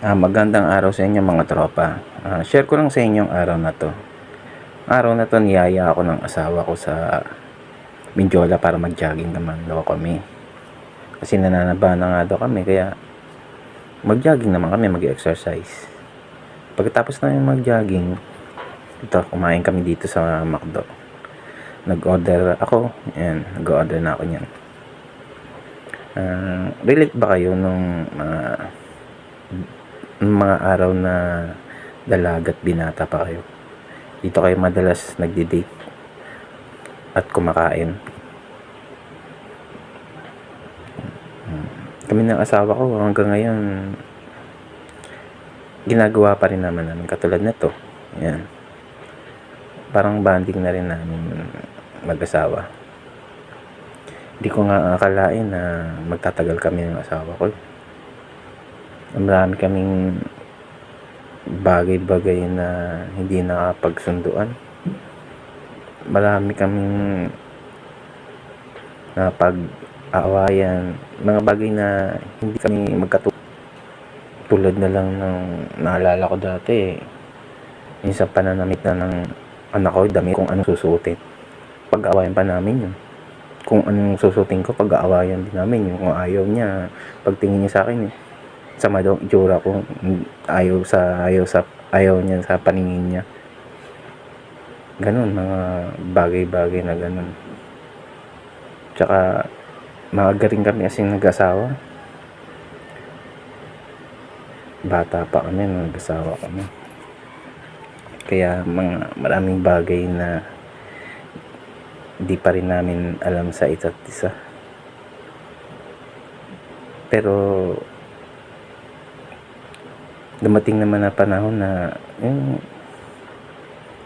Magandang araw sa inyo mga tropa. Share ko lang sa inyo ang araw na to. Araw na to niyaya ako ng asawa ko sa Mindiola para mag-jogging naman daw kami. Kasi nananaba na nga daw kami kaya mag-jogging naman kami, mag-exercise. Pagkatapos namin mag-jogging, ito, kumain kami dito sa McDo. Nag-order ako, ayan, nag-order na ako niyan. Relate ba kayo nung mga araw na dalaga at binata pa kayo? Dito kayo madalas nagdi-date at kumakain. Kami ng asawa ko hanggang ngayon ginagawa pa rin naman namin katulad nito. Ayan. Parang bonding na rin namin mag-asawa. Hindi ko nga akalain na magtatagal kami ng asawa ko. Marami kaming bagay-bagay na hindi nakapagsunduan. Marami kaming napag-aawayan. Mga bagay na hindi kami tulad na lang ng naalala ko dati. Minsan pananamit na ng anak ko, damit kung anong susuotin. Pag-aawayan pa namin yun. Kung anong susuotin ko, pag-aawayan din namin yun. Kung ayaw niya, pagtingin niya sa akin sama daw itsura ko, ayaw niya sa paningin niya. Ganun, mga bagay-bagay na ganun. Tsaka maaga rin kami kasing nag-asawa. Bata pa kami nung nag-asawa kami. Kaya maraming bagay na di pa rin namin alam sa isa't isa. Pero dumating naman na panahon na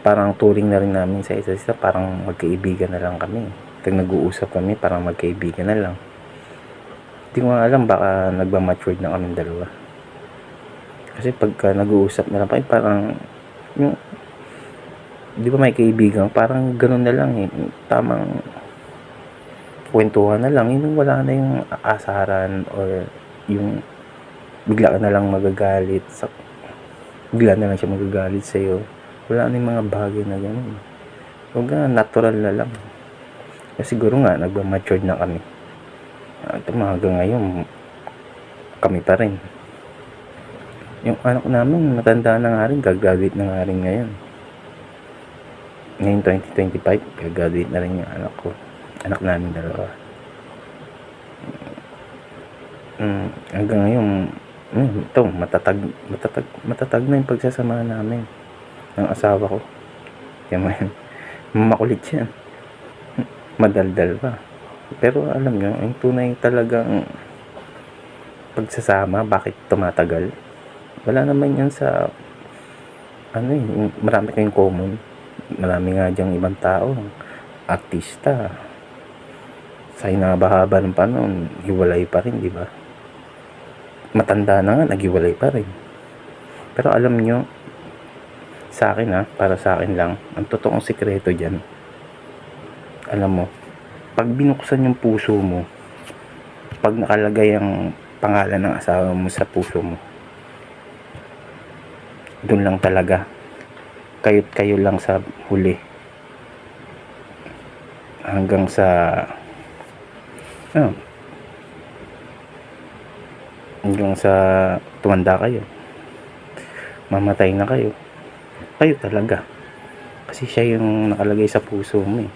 parang turing na rin namin sa isa't isa, parang magkaibigan na lang kami. Pag nag-uusap kami, parang magkaibigan na lang. Hindi ko alam, baka nagba-matured na kami dalawa. Kasi pagka nag-uusap na lang kami, parang di ba may kaibigan, parang ganun na lang tamang kwentuhan na lang, wala na yung asaran or yung bigla ka na lang magagalit, bigla na lang siya magagalit sa'yo. Wala na yung mga bagay na gano'n. Huwag natural na lang. Kasi siguro nga nagma-matured na kami. At hanggang ngayon kami pa rin. Yung anak namin matanda na nga rin, gagraduate na nga rin ngayon 2025, gagraduate na rin yung anak namin dalawa. Hanggang ngayon ito, matatag na yung pagsasama namin ng asawa ko. Kaya makulit siya, madaldal pa. Pero alam nyo, yung tunay talagang pagsasama, bakit tumatagal? Wala naman yan sa marami kayong common. Marami nga dyang ibang tao, artista, sa hinabahaba ng panahon, hiwalay pa rin, di ba? Matanda na nga, naghiwalay pa rin. Pero alam nyo, sa akin para sa akin lang, ang totoong sikreto dyan, alam mo, pag binuksan yung puso mo, pag nakalagay ang pangalan ng asawa mo sa puso mo, dun lang talaga, kayo lang sa huli, hanggang sa tumanda kayo, mamatay na kayo talaga, kasi siya yung nakalagay sa puso mo